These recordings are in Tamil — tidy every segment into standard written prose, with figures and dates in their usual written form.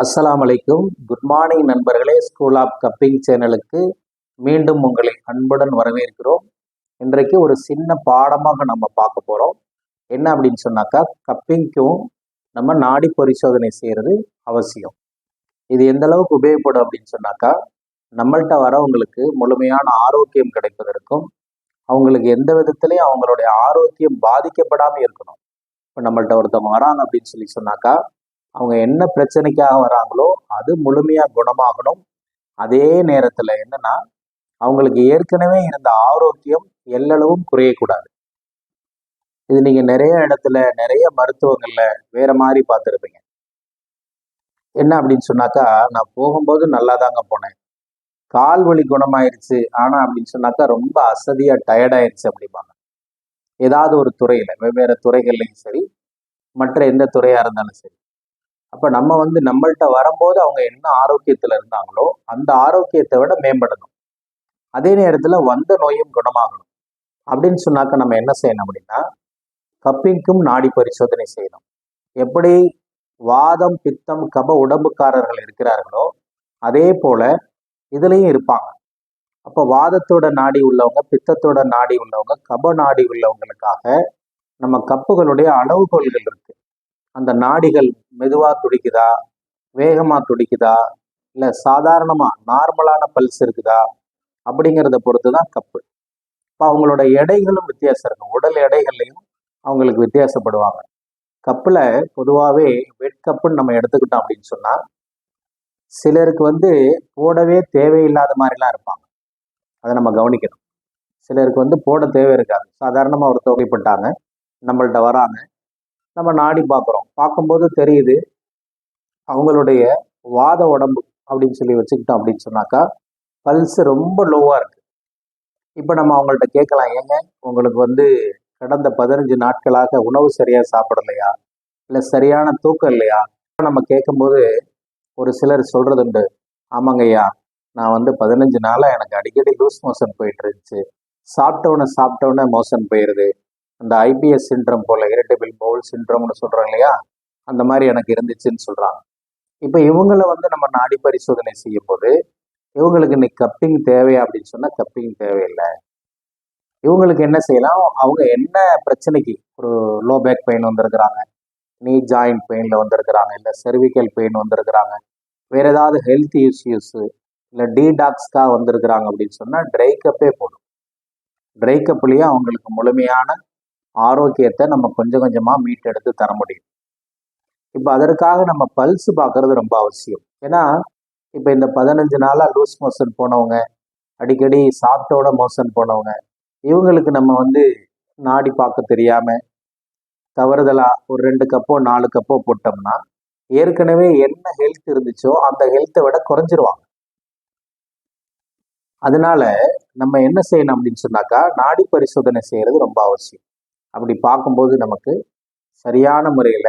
அஸ்ஸலாமு அலைக்கும். குட் மார்னிங் நண்பர்களே. ஸ்கூல் ஆஃப் கப்பிங் சேனலுக்கு மீண்டும் உங்களை அன்புடன் வரவேற்கிறோம். இன்றைக்கு ஒரு சின்ன பாடமாக நம்ம பார்க்க போகிறோம். என்ன அப்படின்னு சொன்னாக்கா, கப்பிங்க்கும் நம்ம நாடி பரிசோதனை செய்கிறது அவசியம். இது எந்த அளவுக்கு உபயோகப்படும் அப்படின்னு சொன்னாக்கா, நம்மள்கிட்ட வரவங்களுக்கு முழுமையான ஆரோக்கியம் கிடைப்பதற்கும், அவங்களுக்கு எந்த விதத்திலையும் அவங்களுடைய ஆரோக்கியம் பாதிக்கப்படாமல் இருக்கணும். இப்போ நம்மள்கிட்ட ஒருத்தவங்க வராங்க அப்படின்னு சொன்னாக்கா, அவங்க என்ன பிரச்சனைக்காக வராங்களோ அது முழுமையா குணமாகணும். அதே நேரத்துல என்னன்னா, அவங்களுக்கு ஏற்கனவே இருந்த ஆரோக்கியம் எல்லளவும் குறையக்கூடாது. இது நீங்க நிறைய இடத்துல நிறைய மருத்துவங்கள்ல வேற மாதிரி பார்த்துருப்பீங்க. என்ன அப்படின்னு சொன்னாக்கா, நான் போகும்போது நல்லா தாங்க போனேன், கால் வலி குணமாயிருச்சு, ஆனா அப்படின்னு சொன்னாக்கா ரொம்ப அசதியா டயர்டாயிருச்சு அப்படிம்பாங்க. ஏதாவது ஒரு துறையில, வெவ்வேறு துறைகள்லையும் சரி, மற்ற எந்த துறையா இருந்தாலும் சரி. அப்ப நம்ம நம்மள்ட்ட வரும்போது அவங்க என்ன ஆரோக்கியத்துல இருந்தாங்களோ அந்த ஆரோக்கியத்தை விட மேம்படணும். அதே நேரத்துல வந்த நோயும் குணமாகணும். அப்படின்னு சொன்னாக்க நம்ம என்ன செய்யணும் அப்படின்னா, கப்பிங்க்கும் நாடி பரிசோதனை செய்யணும். எப்படி வாதம், பித்தம், கப உடம்புக்காரர்கள் இருக்கிறார்களோ அதே போல இதுலயும் இருப்பாங்க. அப்ப வாதத்தோட நாடி உள்ளவங்க, பித்தத்தோட நாடி உள்ளவங்க, கப நாடி உள்ளவங்களுக்காக நம்ம கப்புகளுடைய அளவுகோல்கள் இருக்கு. அந்த நாடிகள் மெதுவா துடிக்குதா, வேகமா துடிக்குதா, இல்ல சாதாரணமா நார்மலான பல்ஸ் இருக்குதா அப்படிங்கிறத பொறுத்து தான் கப்பு. இப்போ அவங்களோட எடைகளும் வித்தியாசம் இருக்கும். உடல் எடைகள்லையும் அவங்களுக்கு வித்தியாசப்படுவாங்க. கப்புல பொதுவாகவே வெட் கப்புன்னு நம்ம எடுத்துக்கிட்டோம் அப்படின்னு சொன்னா, சிலருக்கு போடவே தேவையில்லாத மாதிரிலாம் இருப்பாங்க. அதை நம்ம கவனிக்கணும். சிலருக்கு போட தேவை இருக்காது. சாதாரணமா ஒரு தொகைப்பட்டாங்க, நம்மள்ட்ட வராங்க, நம்ம நாடி பார்க்குறோம். பார்க்கும்போது தெரியுது அவங்களுடைய வாத உடம்பு அப்படின்னு சொல்லி வச்சுக்கிட்டோம் அப்படின்னு சொன்னாக்கா, பல்ஸ் ரொம்ப லோவா இருக்கு. இப்போ நம்ம அவங்கள்ட்ட கேட்கலாம், ஏங்க உங்களுக்கு கடந்த 15 நாட்களாக உணவு சரியா சாப்பிடலையா, இல்லை சரியான தூக்கம் இல்லையா? நம்ம கேட்கும்போது ஒரு சிலர் சொல்றது உண்டு, ஆமாங்க ஐயா, நான் 15 நாளா எனக்கு அடிக்கடி லூஸ் மோஷன் போயிட்டு இருந்துச்சு, சாப்பிட்டவுடனே மோஷன் போயிடுது, அந்த ஐபிஎஸ் சிண்ட்ரம் போல, இரிட்டபிள் பவுல் சிண்ட்ரம்னு சொல்றோம் இல்லையா, அந்த மாதிரி எனக்கு இருந்துச்சுன்னு சொல்றாங்க. இப்போ இவங்களை நம்ம நாடி பரிசோதனை செய்யும் போது, இவங்களுக்கு இன்னைக்கு கப்பிங் தேவையா அப்படின்னு சொன்னா கப்பிங் தேவையில்லை. இவங்களுக்கு என்ன செய்யலாம், அவங்க என்ன பிரச்சனைக்கு, ஒரு லோ பேக் பெயின் வந்திருக்கிறாங்க, நீ ஜாயிண்ட் பெயின்ல வந்திருக்கிறாங்க, இல்லை செர்விக்கல் பெயின் வந்திருக்கிறாங்க, வேற ஏதாவது ஹெல்த் இஷ்யூஸ், இல்லை டீடாக்ஸ்க்காக வந்திருக்கிறாங்க அப்படின்னு சொன்னா ட்ரை கப்பே போதும். ட்ரை கப்லயே அவங்களுக்கு முழுமையான ஆரோக்கியத்தை நம்ம கொஞ்சம் கொஞ்சமா மீட்டெடுத்து தர முடியும். இப்போ அதற்காக நம்ம பல்ஸ் பார்க்கறது ரொம்ப அவசியம். ஏன்னா இப்போ இந்த 15 நாளா லூஸ் மோஷன் போனவங்க, அடிக்கடி சாப்பிட்டோட மோஷன் போனவங்க, இவங்களுக்கு நம்ம நாடி பார்க்க தெரியாம தவறுதலா ஒரு 2 கப்போ 4 கப்போ போட்டோம்னா, ஏற்கனவே என்ன ஹெல்த் இருந்துச்சோ அந்த ஹெல்த்தை விட குறைஞ்சிருவாங்க. அதனால நம்ம என்ன செய்யணும் அப்படின்னு சொன்னாக்கா, நாடி பரிசோதனை செய்யறது ரொம்ப அவசியம். அப்படி பார்க்கும்போது நமக்கு சரியான முறையில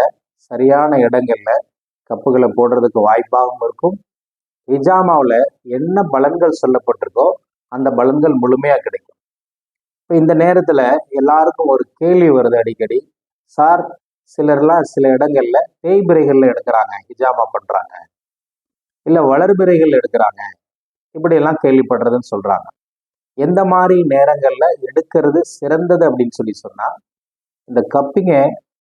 சரியான இடங்கள்ல கப்புகளை போடுறதுக்கு வாய்ப்பாகவும் இருக்கும். ஹிஜாமாவில் என்ன பலன்கள் சொல்லப்பட்டிருக்கோ அந்த பலன்கள் முழுமையா கிடைக்கும். இப்போ இந்த நேரத்துல எல்லாருக்கும் ஒரு கேள்வி வருது அடிக்கடி, சார் சிலர்லாம் சில இடங்கள்ல தேய்பிரைகள்ல எடுக்கிறாங்க, ஹிஜாமா பண்றாங்க, இல்ல வளர்பிறைகள் எடுக்கிறாங்க, இப்படி எல்லாம் கேள்விப்படுறதுன்னு சொல்றாங்க. எந்த மாதிரி நேரங்கள்ல எடுக்கிறது சிறந்தது அப்படின்னு சொன்னா, இந்த கப்பிங்க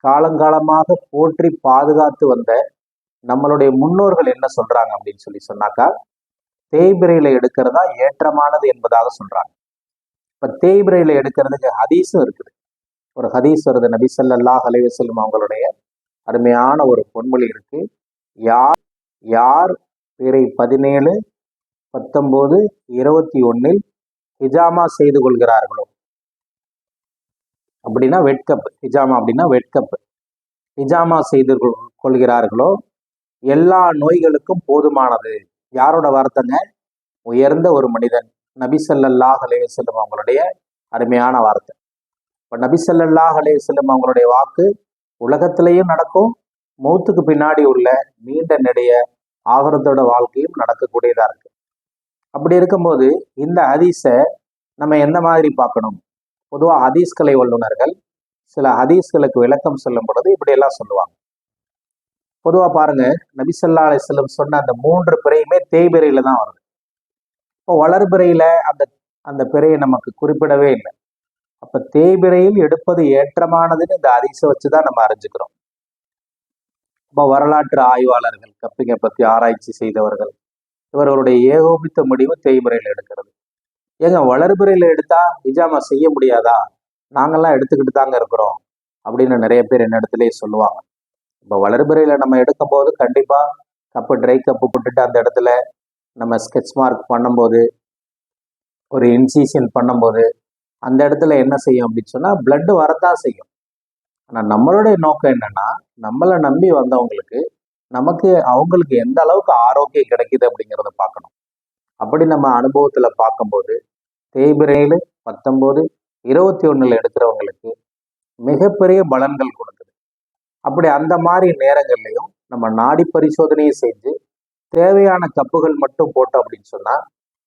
காலங்காலமாக போற்றி பாதுகாத்து வந்த நம்மளுடைய முன்னோர்கள் என்ன சொல்றாங்க அப்படின்னு சொன்னாக்கா, தேய்பிரையில எடுக்கிறதா ஏற்றமானது என்பதாக சொல்றாங்க. இப்ப தேய்பிரையில எடுக்கிறதுக்கு ஹதீஸும் இருக்குது. ஒரு ஹதீஸ் வருது, நபி ஸல்லல்லாஹு அலைஹி வஸல்லம் அவங்களுடைய அருமையான ஒரு பொன்மொழி இருக்கு. யார் யார் பிறை 17, 19, 21 ஹிஜாமா செய்து கொள்கிறார்களோ, அப்படின்னா வெட்கப், ஹிஜாமா அப்படின்னா வெட்கப், ஹிஜாமா செய்து கொள்கிறார்களோ எல்லா நோய்களுக்கும் போதுமானது. யாரோட வார்த்தைங்க? உயர்ந்த ஒரு மனிதன், நபி ஸல்லல்லாஹு அலைஹி வஸல்லம் அவங்களுடைய அருமையான வார்த்தை. இப்போ நபி ஸல்லல்லாஹு அலைஹி வஸல்லம் அவங்களுடைய வாக்கு உலகத்திலையும் நடக்கும், மௌத்துக்கு பின்னாடி உள்ள நீண்ட நெடிய ஆகரத்தோட வாழ்க்கையும் நடக்கக்கூடியதா இருக்கு. அப்படி இருக்கும்போது இந்த ஹதீஸை நம்ம எந்த மாதிரி பார்க்கணும்? பொதுவாக ஹதீஸ்கலை வல்லுநர்கள் சில ஹதீஸ்களுக்கு விளக்கம் சொல்லும் பொழுது இப்படியெல்லாம் சொல்லுவாங்க. பொதுவாக பாருங்க, நபி ஸல்லல்லாஹு அலைஹி வஸல்லம் சொன்ன அந்த 3 பிறையுமே தேய்பிறையில தான் வருது. இப்போ வளர்பிறையில அந்த அந்த பிறையை நமக்கு குறிப்பிடவே இல்லை. அப்ப தேய்பிறையில் எடுப்பது ஏற்றமானதுன்னு இந்த ஹதீஸை வச்சுதான் நம்ம அறிஞ்சுக்கிறோம். இப்போ வரலாற்று ஆய்வாளர்கள், கப்பிங்கை பத்தி ஆராய்ச்சி செய்தவர்கள், இவர்களுடைய ஏகோபித்த முடிவு தேய்பிறையில் எடுக்கிறது. ஏங்க வளர்பிறையில எடுத்தா ஹிஜாமா செய்ய முடியாதா? நாங்கெல்லாம் எடுத்துக்கிட்டு தாங்க இருக்கிறோம் அப்படின்னு நிறைய பேர் என்னிடத்துலயே சொல்லுவாங்க. இப்போ வளர்பிறையில நம்ம எடுக்கும்போது கண்டிப்பா கப்பு ட்ரை கப்பு போட்டுட்டு அந்த இடத்துல நம்ம ஸ்கெட்ச் மார்க் பண்ணும்போது, ஒரு இன்சிஷன் பண்ணும்போது, அந்த இடத்துல என்ன செய்யும் அப்படின்னு சொன்னா பிளட் வரத்தான் செய்யும். ஆனா நம்மளுடைய நோக்கம் என்னன்னா, நம்மளை நம்பி வந்தவங்களுக்கு நமக்கு அவங்களுக்கு எந்த அளவுக்கு ஆரோக்கியம் கிடைக்குது அப்படிங்கிறத பார்க்கணும். அப்படி நம்ம அனுபவத்துல பார்க்கும்போது தேய்பிறையில் 19, 21 எடுக்கிறவங்களுக்கு மிகப்பெரிய பலன்கள் கொடுக்குது. அப்படி அந்த மாதிரி நேரங்கள்லையும் நம்ம நாடி பரிசோதனையை செஞ்சு தேவையான கப்புகள் மட்டும் போட்டோம் அப்படின்னு சொன்னா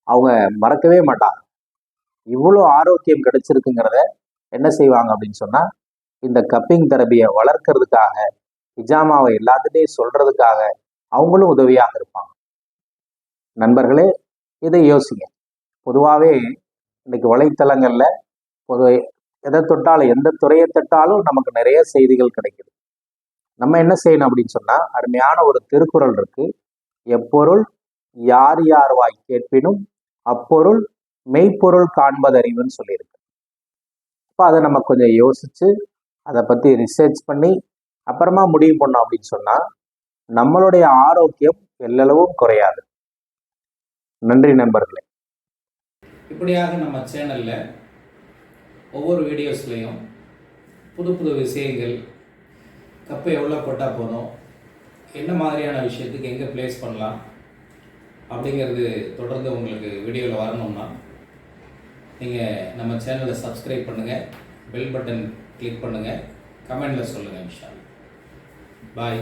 அவங்க மறக்கவே மாட்டாங்க. இவ்வளோ ஆரோக்கியம் கிடைச்சிருக்குங்கிறத என்ன செய்வாங்க அப்படின்னு சொன்னா, இந்த கப்பிங் தெரபியை வளர்க்கறதுக்காக, ஹிஜாமாவை எல்லாத்துட்டையும் சொல்றதுக்காக அவங்களும் உதவியாக இருப்பாங்க. நண்பர்களே, இதை யோசிங்க. பொதுவாகவே இன்னைக்கு வலைத்தளங்கள்ல பொது எதை தொட்டாலும், எந்த துறையை தொட்டாலும் நமக்கு நிறைய செய்திகள் கிடைக்குது. நம்ம என்ன செய்யணும் அப்படின்னு சொன்னா, அருமையான ஒரு திருக்குறள் இருக்கு. எப்பொருள் யார் யார் வாய் கேட்பினும் அப்பொருள் மெய்ப்பொருள் காண்பதறிவுன்னு சொல்லியிருக்கு. இப்போ அதை நம்ம கொஞ்சம் யோசிச்சு அதை பத்தி ரிசர்ச் பண்ணி அப்புறமா முடிவு பண்ணோம் அப்படின்னு சொன்னா நம்மளுடைய ஆரோக்கியம் எல்லளவும் குறையாது. நன்றி நண்பர்களே. இப்படியாக நம்ம சேனல்ல ஒவ்வொரு வீடியோஸ்லையும் புது புது விஷயங்கள், கப்பை எவ்வளோ போட்டால் போதும், என்ன மாதிரியான விஷயத்துக்கு எங்கே ப்ளேஸ் பண்ணலாம் அப்படிங்கிறது தொடர்ந்து உங்களுக்கு வீடியோவில் வரணும்னா நீங்கள் நம்ம சேனலை சப்ஸ்கிரைப் பண்ணுங்கள், பெல் பட்டன் கிளிக் பண்ணுங்கள், கமெண்டில் சொல்லுங்கள். இன்ஷா அல்லாஹ். பாய்.